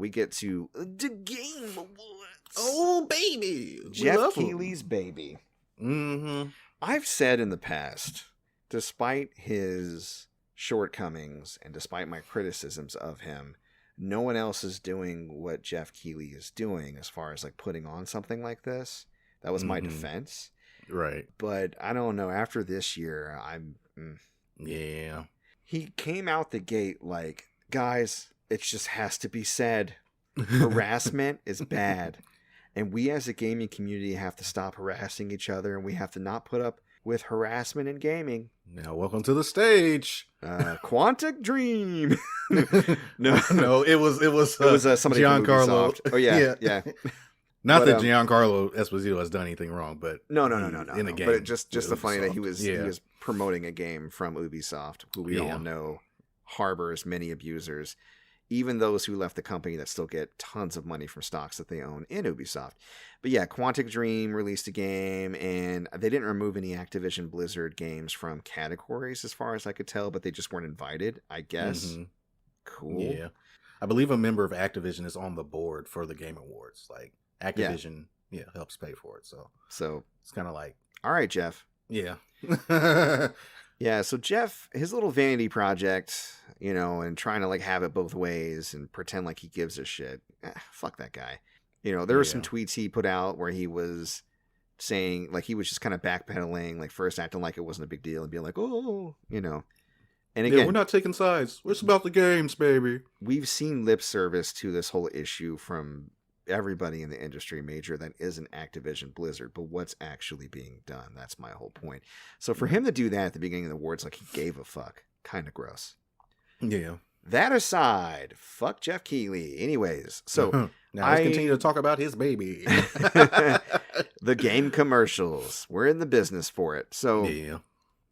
we get to the Game Awards. Oh, baby. Jeff Keighley's baby. Mm-hmm. I've said in the past, despite his shortcomings and despite my criticisms of him, no one else is doing what Jeff Keighley is doing as far as like putting on something like this. That was my defense. Right. But I don't know. After this year, Yeah. He came out the gate like, guys, it just has to be said. Harassment is bad. And we as a gaming community have to stop harassing each other, and we have to not put up with harassment in gaming. Now, welcome to the stage. Quantic Dream. No, it was somebody Giancarlo. Oh, yeah. Not that Giancarlo Esposito has done anything wrong, but no. In the game, but just the funny that he was promoting a game from Ubisoft, who we all know harbors many abusers, even those who left the company that still get tons of money from stocks that they own in Ubisoft. But yeah, Quantic Dream released a game, and they didn't remove any Activision Blizzard games from categories as far as I could tell, but they just weren't invited, I guess. Mm-hmm. Cool. Yeah. I believe a member of Activision is on the board for the Game Awards. Like, Activision helps pay for it. So it's kind of like, all right, Jeff. Yeah. Yeah, so Jeff, his little vanity project, and trying to like have it both ways and pretend like he gives a shit. Fuck that guy. There were some tweets he put out where he was saying, like, he was just kind of backpedaling, like first acting like it wasn't a big deal and being like, oh, And again, we're not taking sides. It's about the games, baby. We've seen lip service to this whole issue from everybody in the industry major that isn't Activision Blizzard, but what's actually being done? That's my whole point. So for him to do that at the beginning of the awards, like he gave a fuck, kind of gross. Yeah. That aside, fuck Jeff Keighley. Anyways, so now let's continue to talk about his baby. The game commercials. We're in the business for it. So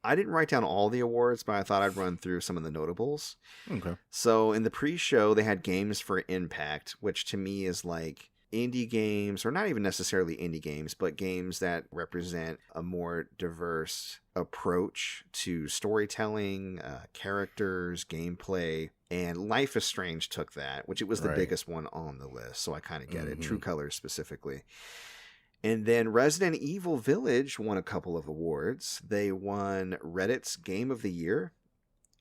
I didn't write down all the awards, but I thought I'd run through some of the notables. Okay. So in the pre-show, they had Games for Impact, which to me is like indie games, or not even necessarily indie games, but games that represent a more diverse approach to storytelling, characters, gameplay. And Life is Strange took that, which it was the biggest one on the list. So I kind of get it. True Colors specifically. And then Resident Evil Village won a couple of awards. They won Reddit's Game of the Year.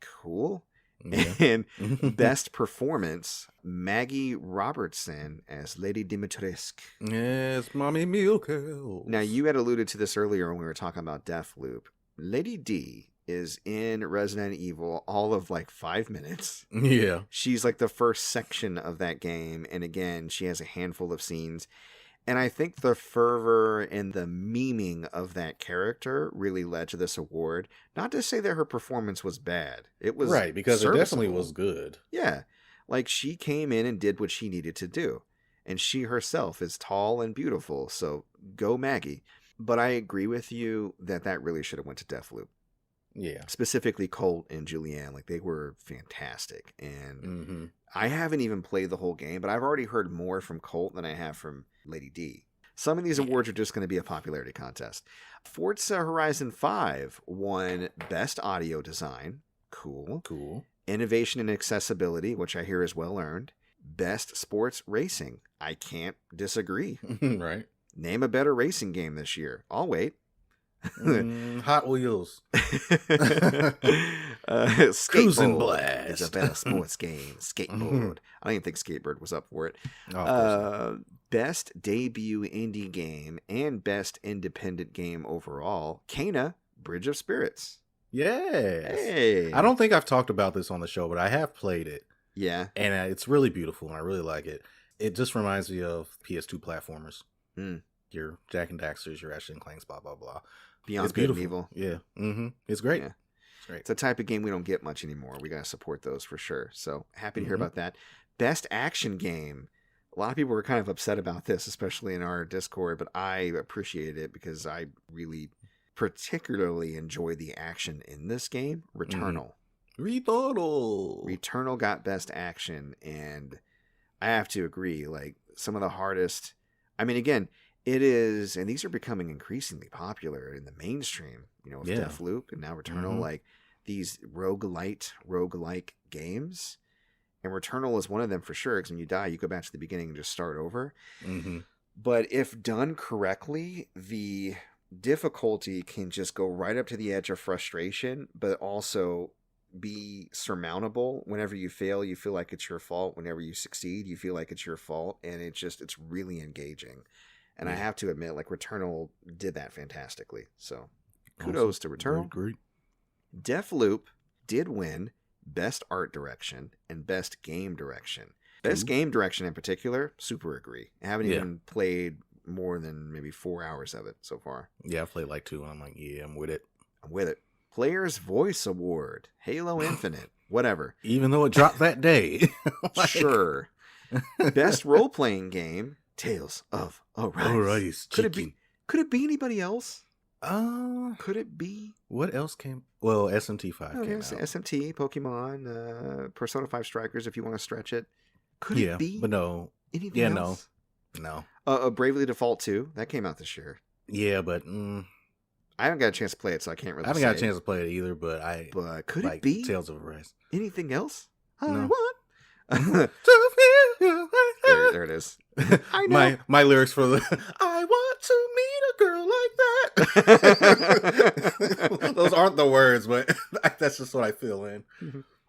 Cool. Yeah. And Best Performance, Maggie Robertson as Lady Dimitrescu. Yes, Mommy Milk. Now, you had alluded to this earlier when we were talking about Deathloop. Lady D is in Resident Evil all of like 5 minutes. Yeah. She's like the first section of that game. And again, she has a handful of scenes. And I think the fervor and the memeing of that character really led to this award. Not to say that her performance was bad. It was right, because it definitely was good. Yeah. Like, she came in and did what she needed to do. And she herself is tall and beautiful. So go Maggie. But I agree with you that really should have went to Deathloop. Yeah. Specifically Colt and Julianne. Like, they were fantastic. And I haven't even played the whole game, but I've already heard more from Colt than I have from Lady D. Some of these awards are just going to be a popularity contest. Forza Horizon 5 won Best Audio Design. Cool. Innovation and Accessibility, which I hear is well earned. Best Sports Racing. I can't disagree. Right. Name a better racing game this year. I'll wait. Hot Wheels. Cruising Blast. It's a better sports game. Skateboard. I don't even think Skateboard was up for it. Best debut indie game and best independent game overall. Kena, Bridge of Spirits. Yes. Hey. I don't think I've talked about this on the show, but I have played it. Yeah. And it's really beautiful, and I really like it. It just reminds me of PS2 platformers. Your Jack and Daxter's, your Ratchet and Clanks, blah, blah, blah. Beyond Good and Evil. Yeah. It's great. Yeah. It's great. It's a type of game we don't get much anymore. We got to support those for sure. So happy to hear about that. Best action game. A lot of people were kind of upset about this, especially in our Discord, but I appreciated it because I really particularly enjoy the action in this game. Returnal. Returnal got best action, and I have to agree, like, some of the hardest... I mean, again, it is, and these are becoming increasingly popular in the mainstream, with Deathloop and now Returnal, like these roguelike games. And Returnal is one of them for sure, because when you die, you go back to the beginning and just start over. Mm-hmm. But if done correctly, the difficulty can just go right up to the edge of frustration, but also be surmountable. Whenever you fail, you feel like it's your fault. Whenever you succeed, you feel like it's your fault. And it's really engaging. And I have to admit, like, Returnal did that fantastically. So kudos to Returnal. Great. Deathloop did win Best Art Direction and Best Game Direction. Best Game Direction in particular, super agree. I haven't even played more than maybe 4 hours of it so far. Yeah, I've played like 2, and I'm like, yeah, I'm with it. I'm with it. Player's Voice Award, Halo Infinite, whatever. Even though it dropped that day. Sure. Best Role-Playing Game, Tales of Arise. Could it be anybody else? Could it be? What else came? Well, SMT5 came out. SMT, Pokemon, Persona 5 Strikers, if you want to stretch it. Could it be? But no. Anything else? No. Bravely Default 2, that came out this year. Yeah, but I haven't got a chance to play it, so I can't really say. I haven't got a chance to play it either, but could like it be? Tales of Arise. Anything else? No. There it is. I know. My lyrics for the I want to meet a girl like that. Those aren't the words, but that's just what I feel in.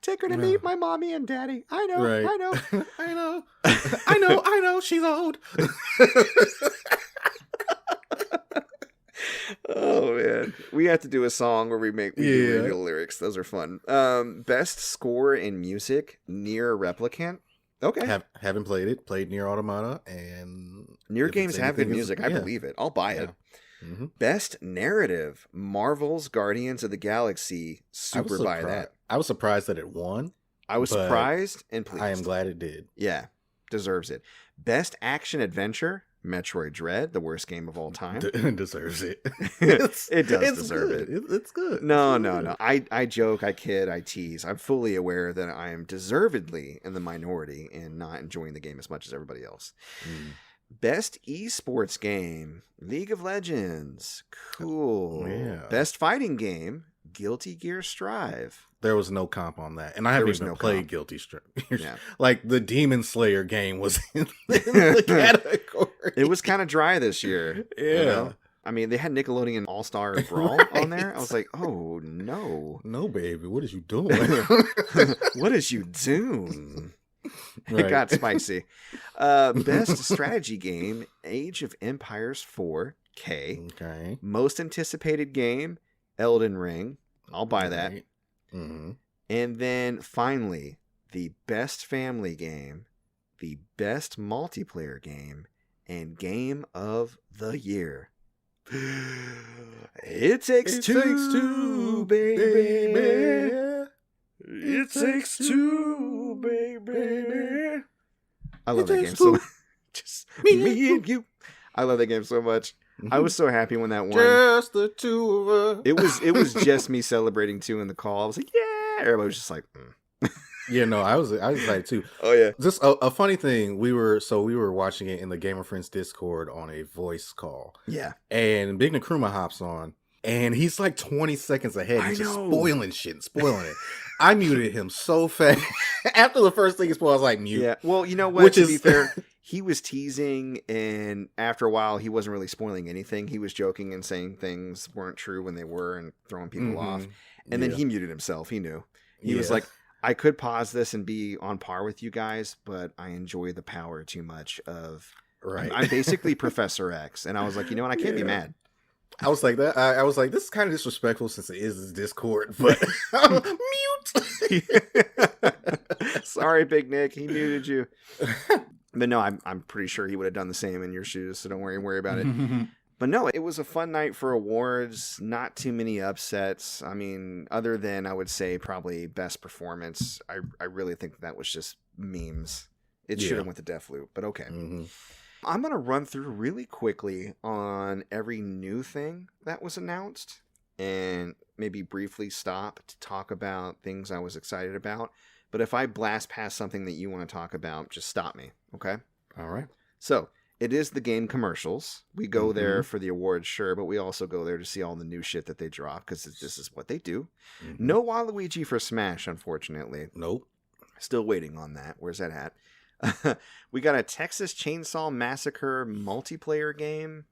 Take her to meet my mommy and daddy. I know. Right. I know. I know. She's old. Oh man, we have to do a song where we do original lyrics. Those are fun. Best score in music, Nier Replicant. Okay, haven't played it. Played Nier Automata, and Nier games have good music. I believe it. I'll buy it. Mm-hmm. Best narrative, Marvel's Guardians of the Galaxy. Super buy that. I was surprised that it won. I was surprised and pleased. I am glad it did. Yeah, deserves it. Best action adventure, Metroid Dread, the worst game of all time. Deserves it. It does deserve good. it. It's good. No. I joke, I kid, I tease. I'm fully aware that I am deservedly in the minority and not enjoying the game as much as everybody else. Best esports game, League of Legends. Cool. Yeah. Best fighting game, Guilty Gear Strive. There was no comp on that. And I haven't even played Guilty Strive. Yeah. Like, the Demon Slayer game was in the category. It was kind of dry this year. Yeah. You know? I mean, they had Nickelodeon All-Star Brawl on there. I was like, oh, no. No, baby. What is you doing? What is you doing? Right. It got spicy. Best strategy game, Age of Empires 4, K. Okay. Most anticipated game, Elden Ring. I'll buy that. Mm-hmm. And then finally, the best family game, the best multiplayer game, and game of the year. It takes two, baby. It takes two, baby. I love that game so much. Just me and you. I love that game so much. I was so happy when that won. Just the two of us. It was just me celebrating too in the call. I was like, yeah. Everybody was just like, Yeah, no, I was excited too. Oh yeah. Just a funny thing, we were watching it in the Gamer Friends Discord on a voice call. Yeah. And Big Nkrumah hops on, and he's like 20 seconds ahead. He's just spoiling it. I muted him so fast. After the first thing he spoiled, I was like, mute. Yeah. Well, you know what? To be fair, he was teasing, and after a while, he wasn't really spoiling anything. He was joking and saying things weren't true when they were and throwing people off. And then he muted himself. He knew. He was like, I could pause this and be on par with you guys, but I enjoy the power too much of... Right. I'm basically Professor X. And I was like, you know what? I can't be mad. I was like that. I was like, this is kind of disrespectful since it is Discord, but mute. Sorry, Big Nick. He muted you. But no, I'm pretty sure he would have done the same in your shoes, so don't worry about it. But no, it was a fun night for awards. Not too many upsets. I mean, other than I would say probably best performance. I really think that was just memes. It should have went to Deathloop, but okay. Mm-hmm. I'm going to run through really quickly on every new thing that was announced and maybe briefly stop to talk about things I was excited about. But if I blast past something that you want to talk about, just stop me, okay? All right. So, it is the game commercials. We go there for the awards, sure, but we also go there to see all the new shit that they drop because this is what they do. No Waluigi for Smash, unfortunately. Nope. Still waiting on that. Where's that at? We got a Texas Chainsaw Massacre multiplayer game,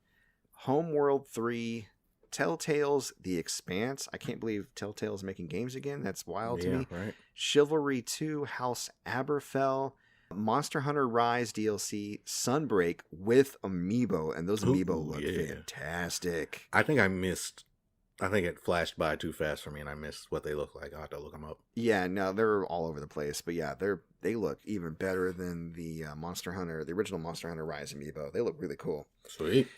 Homeworld 3, Telltale's The Expanse. I can't believe Telltale's making games again. That's wild to me. Right. Chivalry 2, House Aberfell, Monster Hunter Rise DLC, Sunbreak with Amiibo, and those Amiibo look fantastic. I think it flashed by too fast for me, and I missed what they look like. I'll have to look them up. Yeah, no, they're all over the place, but yeah, they look even better than the original Monster Hunter Rise Amiibo. They look really cool. Sweet.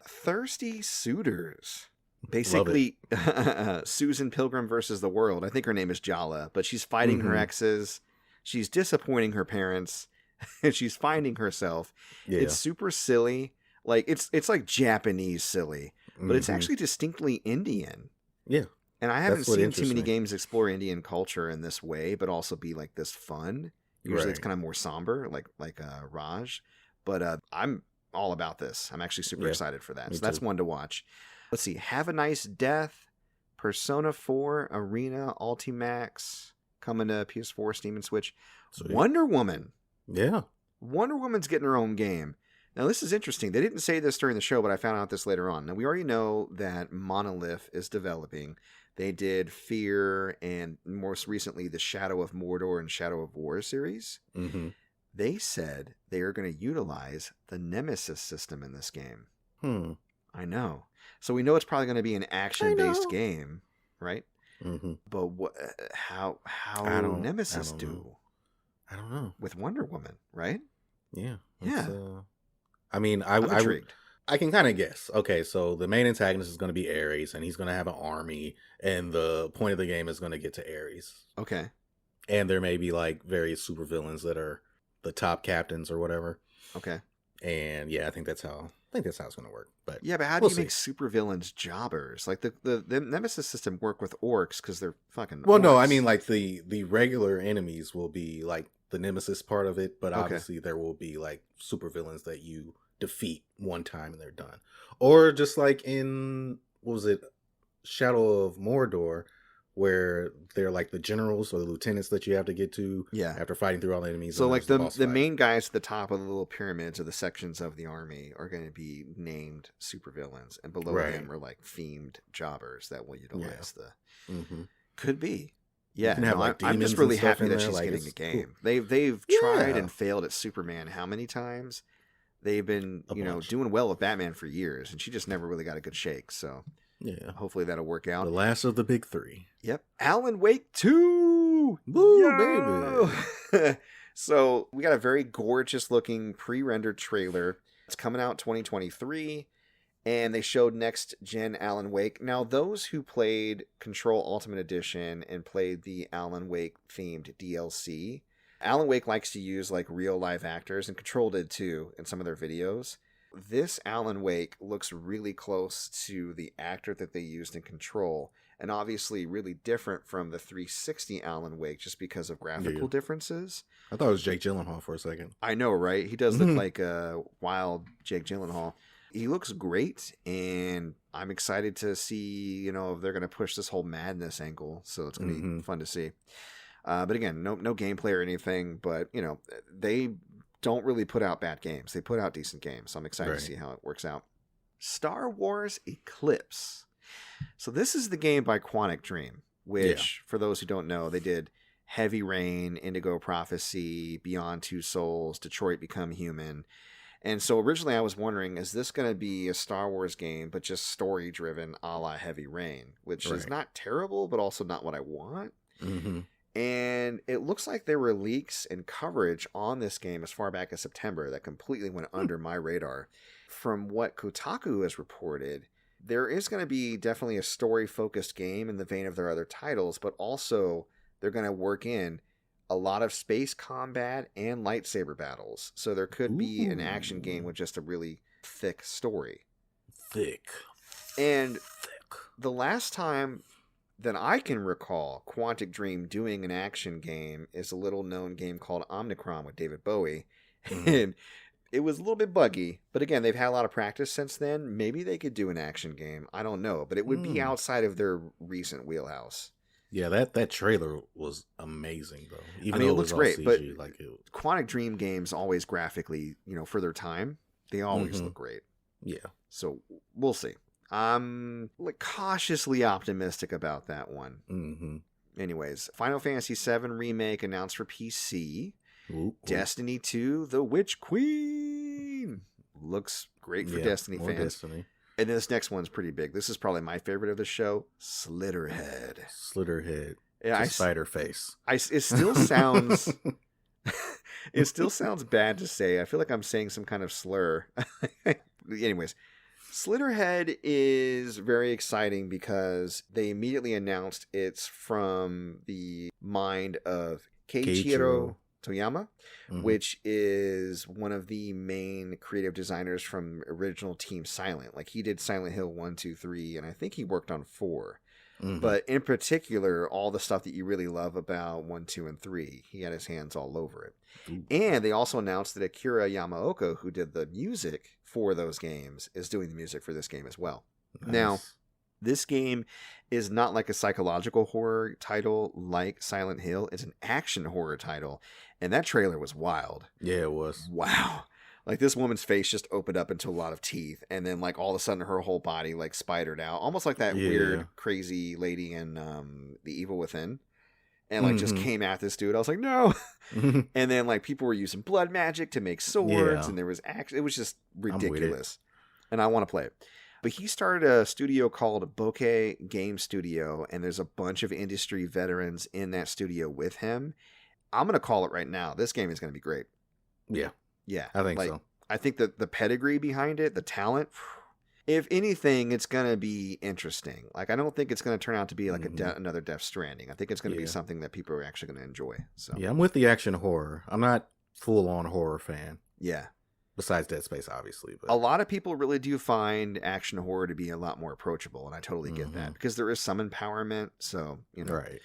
Thirsty Suitors. Basically, Susan Pilgrim versus the world. I think her name is Jala, but she's fighting her exes. She's disappointing her parents. And she's finding herself. Yeah. It's super silly. Like it's like Japanese silly, but it's actually distinctly Indian. Yeah. And I haven't seen too many games explore Indian culture in this way, but also be like this fun. Usually it's kind of more somber, like Raj. But I'm all about this. I'm actually super excited for that. So that's one to watch. Let's see. Have a Nice Death, Persona 4, Arena, Ultimax, coming to PS4, Steam, and Switch. Sweet. Wonder Woman. Yeah. Wonder Woman's getting her own game. Now, this is interesting. They didn't say this during the show, but I found out this later on. Now, we already know that Monolith is developing. They did Fear and most recently the Shadow of Mordor and Shadow of War series. Mm-hmm. They said they are going to utilize the Nemesis system in this game. I know. So we know it's probably going to be an action-based game, right? Mm-hmm. But how will Nemesis do? I don't know. With Wonder Woman, right? Yeah. Yeah. I mean, I'm intrigued. I can kind of guess. Okay, so the main antagonist is going to be Ares, and he's going to have an army, and the point of the game is going to get to Ares. Okay. And there may be like various supervillains that are the top captains or whatever. Okay. And yeah, I think that's how it's going to work. But yeah, but how do you make supervillains jobbers? Like the Nemesis system work with orcs because they're fucking. Well, orcs. No, I mean like the regular enemies will be like the Nemesis part of it, but obviously there will be like supervillains that you defeat one time and they're done. Or just like in Shadow of Mordor, where they're like the generals or the lieutenants that you have to get to after fighting through all the enemies. So like the main guys at the top of the little pyramids or the sections of the army are going to be named supervillains, and below them are like themed jobbers that will utilize could be. Yeah, I'm just really happy that she's getting a game. Cool. They've tried and failed at Superman how many times? They've been doing well with Batman for years, and she just never really got a good shake. So yeah, hopefully that'll work out. The last of the big three. Yep. Alan Wake 2. Woo, baby. So we got a very gorgeous looking pre-rendered trailer. It's coming out 2023. And they showed next gen Alan Wake. Now, those who played Control Ultimate Edition and played the Alan Wake themed DLC, Alan Wake likes to use like real live actors, and Control did too in some of their videos. This Alan Wake looks really close to the actor that they used in Control, and obviously really different from the 360 Alan Wake just because of graphical differences. I thought it was Jake Gyllenhaal for a second. I know, right? He does look like a wild Jake Gyllenhaal. He looks great, and I'm excited to see, if they're going to push this whole madness angle. So it's going to be fun to see. But again, no gameplay or anything, but, they don't really put out bad games. They put out decent games. So I'm excited to see how it works out. Star Wars Eclipse. So this is the game by Quantic Dream, which, for those who don't know, they did Heavy Rain, Indigo Prophecy, Beyond Two Souls, Detroit Become Human. And so originally I was wondering, is this going to be a Star Wars game, but just story-driven a la Heavy Rain, which is not terrible, but also not what I want. Mm-hmm. And it looks like there were leaks and coverage on this game as far back as September that completely went under my radar. From what Kotaku has reported, there is going to be definitely a story-focused game in the vein of their other titles, but also they're going to work in a lot of space combat and lightsaber battles. So there could be an action game with just a really thick story. And the last time that I can recall Quantic Dream doing an action game is a little known game called Omnicron with David Bowie. And it was a little bit buggy, but again, they've had a lot of practice since then. Maybe they could do an action game. I don't know, but it would be outside of their recent wheelhouse. Yeah, that trailer was amazing, though. Even I mean, though it looks all great, but CG, like it. Quantic Dream games always graphically, for their time, they always look great. Yeah. So we'll see. I'm like cautiously optimistic about that one. Mm-hmm. Anyways, Final Fantasy VII Remake announced for PC. Ooh. Destiny 2, The Witch Queen. Looks great for Destiny fans. Destiny. And this next one's pretty big. This is probably my favorite of the show, Slitterhead. Slitterhead. Yeah, Spider face. It still sounds... It still sounds bad to say. I feel like I'm saying some kind of slur. Anyways, Slitterhead is very exciting because they immediately announced it's from the mind of Keiichiro Toyama, which is one of the main creative designers from original Team Silent. Like, he did Silent Hill 1, 2, 3, and I think he worked on 4. But in particular, all the stuff that you really love about 1, 2, and 3, he had his hands all over it. And they also announced that Akira Yamaoka, who did the music for those games, is doing the music for this game as well. Nice. Now, this game is not like a psychological horror title like Silent Hill. It's an action horror title. And that trailer was wild. Yeah, it was. Wow. Like, this woman's face just opened up into a lot of teeth, and then, like, all of a sudden her whole body, like, spidered out. Almost like that weird, crazy lady in The Evil Within. And, like, just came at this dude. I was like, no! And then, like, people were using blood magic to make swords, and there was action. It was just ridiculous. And I want to play it. But he started a studio called Bokeh Game Studio, and there's a bunch of industry veterans in that studio with him. I'm going to call it right now. This game is going to be great. Yeah. Yeah. I think so. I think that the pedigree behind it, the talent, if anything, it's going to be interesting. Like, I don't think it's going to turn out to be like another Death Stranding. I think it's going to be something that people are actually going to enjoy. So yeah, I'm with the action horror. I'm not full-on horror fan. Yeah. Besides Dead Space, obviously. But a lot of people really do find action horror to be a lot more approachable, and I totally get that because there is some empowerment. So, Right.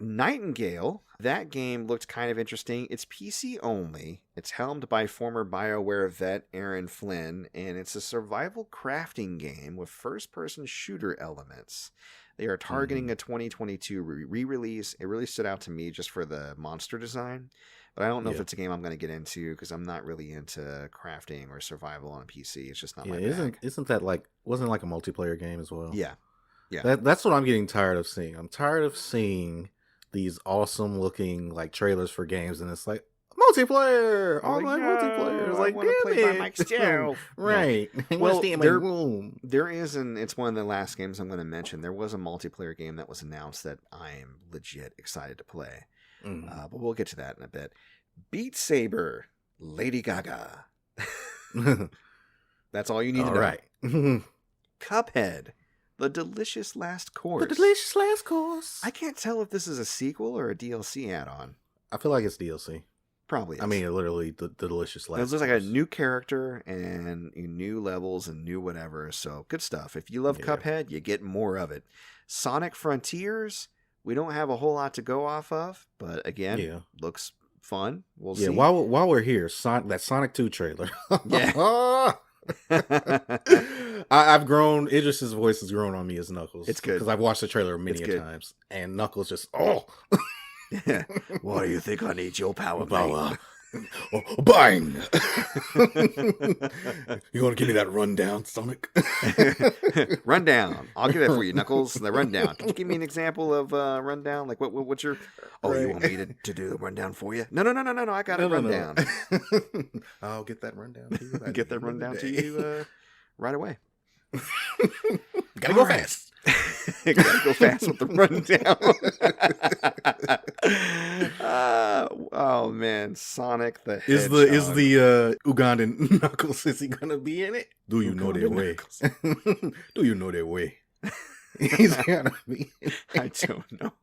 Nightingale, that game looked kind of interesting. It's PC only. It's helmed by former BioWare vet Aaron Flynn, and it's a survival crafting game with first-person shooter elements. They are targeting a 2022 re-release. It really stood out to me just for the monster design, but I don't know if it's a game I'm going to get into because I'm not really into crafting or survival on a PC. It's just not my bag. Isn't that wasn't it like a multiplayer game as well? Yeah. Yeah. That's what I'm getting tired of seeing. I'm tired of seeing these awesome looking like trailers for games, and it's like multiplayer, online multiplayer. It's like, I play by myself. Right. Well, there is, and it's one of the last games I'm going to mention. There was a multiplayer game that was announced that I am legit excited to play, but we'll get to that in a bit. Beat Saber, Lady Gaga. That's all you need to know. Right. Cuphead. The Delicious Last Course. The Delicious Last Course. I can't tell if this is a sequel or a DLC add-on. I feel like it's DLC. Probably is. I mean, literally, the Delicious Last Course. It looks like a new character and new levels and new whatever. So, good stuff. If you love Cuphead, you get more of it. Sonic Frontiers, we don't have a whole lot to go off of. But, again, looks fun. We'll see. Yeah, while we're here, that Sonic 2 trailer. Yeah. I've grown. Idris's voice has grown on me as Knuckles. It's good because I've watched the trailer many times, and Knuckles just Yeah. What do you think I need your power? Bang! You want to give me that rundown, Sonic? Rundown. I'll get that for you, Knuckles. The rundown. Can you give me an example of rundown? Like what's your? Oh, you want me to do the rundown for you? No. I got a rundown. I'll get that rundown to you. Get that rundown to you right away. Gotta go fast. Gotta go fast with the rundown. Oh man, Sonic the Hedgehog. Is the Ugandan Knuckles? Is he gonna be in it? Do you know their way? Do you know their way? He's gonna be. I don't know.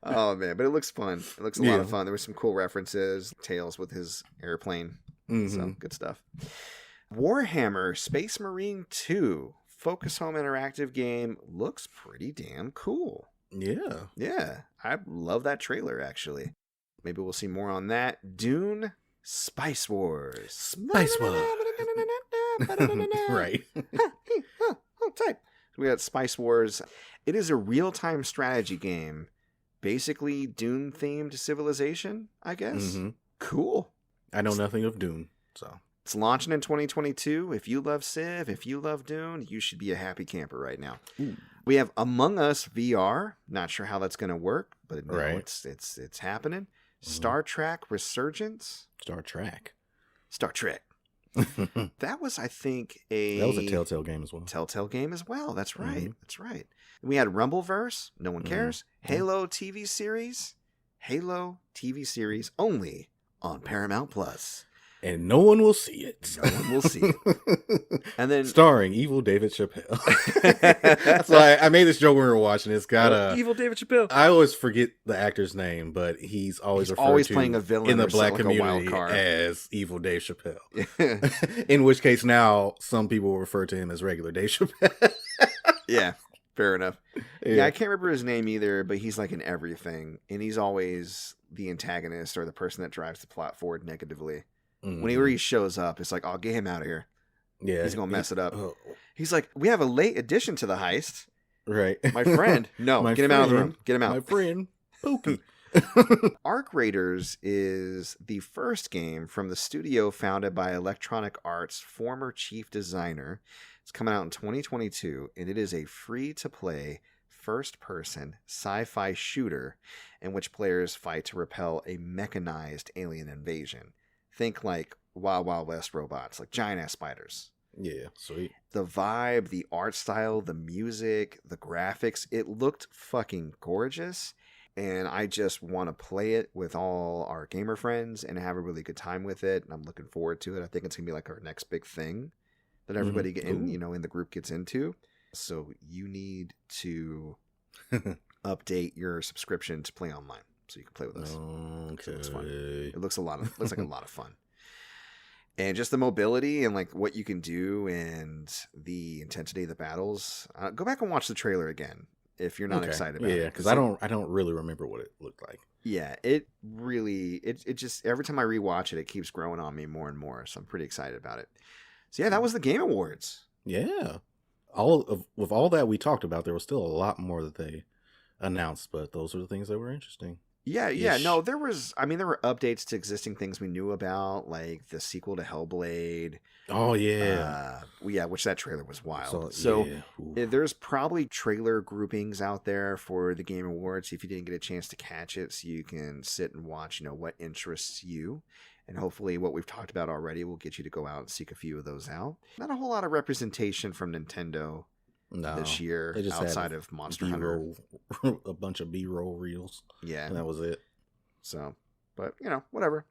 Oh man, but it looks fun. It looks a lot of fun. There were some cool references, Tails with his airplane. So good stuff. Warhammer Space Marine 2 Focus Home interactive game looks pretty damn cool. Yeah, I love that trailer actually. Maybe we'll see more on that. Dune Spice Wars. Right. Tight. We got Spice Wars. It is a real-time strategy game. Basically, Dune-themed civilization, I guess. Mm-hmm. Cool. I know nothing of Dune, so. It's launching in 2022. If you love Civ, if you love Dune, you should be a happy camper right now. Ooh. We have Among Us VR. Not sure how that's going to work, but no, Right. it's happening. Mm-hmm. Star Trek Resurgence. Star Trek. That was, I think, a Telltale game as well. Telltale game as well. That's right. Mm-hmm. That's right. We had Rumbleverse. No one cares. Mm-hmm. Halo TV series. Halo TV series only on Paramount Plus. And no one will see it. No one will see it. And then starring evil David Chappelle. So I made this joke when we were watching. It's got evil David Chappelle. I always forget the actor's name, but he's always referred to playing a villain in the or black like a wild community card. as evil Dave Chappelle. In which case now some people will refer to him as regular Dave Chappelle. Yeah, fair enough. Yeah. Yeah, I can't remember his name either, but he's like in everything, and he's always the antagonist or the person that drives the plot forward negatively. Whenever he shows up, it's like, "Oh, get him out of here." Yeah, He's gonna mess it up. Oh. He's like, "We have a late addition to the heist." Right. My friend. No, My get him out of the friend. room. Get him out. My friend, Pookie. Arc Raiders is the first game from the studio founded by Electronic Arts' former chief designer. It's coming out in 2022, and it is a free-to-play, first-person sci-fi shooter in which players fight to repel a mechanized alien invasion. Think like Wild Wild West robots, like giant-ass spiders. Yeah, sweet. The vibe, the art style, the music, the graphics, it looked fucking gorgeous. And I just want to play it with all our gamer friends and have a really good time with it. And I'm looking forward to it. I think it's going to be like our next big thing that everybody in the group gets into. So you need to update your subscription to play online so you can play with us. Okay. So it's fun. It looks like a lot of fun. And just the mobility and like what you can do and the intensity of the battles. Go back and watch the trailer again if you're not excited about it. Yeah, because I don't really remember what it looked like. Yeah, it really it just every time I rewatch it, it keeps growing on me more and more. So I'm pretty excited about it. So yeah, that was the Game Awards. Yeah, with all that we talked about, there was still a lot more that they announced, but those are the things that were interesting. Yeah. No, there were updates to existing things we knew about, like the sequel to Hellblade. Oh, yeah. Which that trailer was wild. So there's probably trailer groupings out there for the Game Awards if you didn't get a chance to catch it, so you can sit and watch, what interests you. And hopefully what we've talked about already will get you to go out and seek a few of those out. Not a whole lot of representation from Nintendo this year outside of Monster Hunter. A bunch of B-roll reels. Yeah. And that was it. So, but, whatever.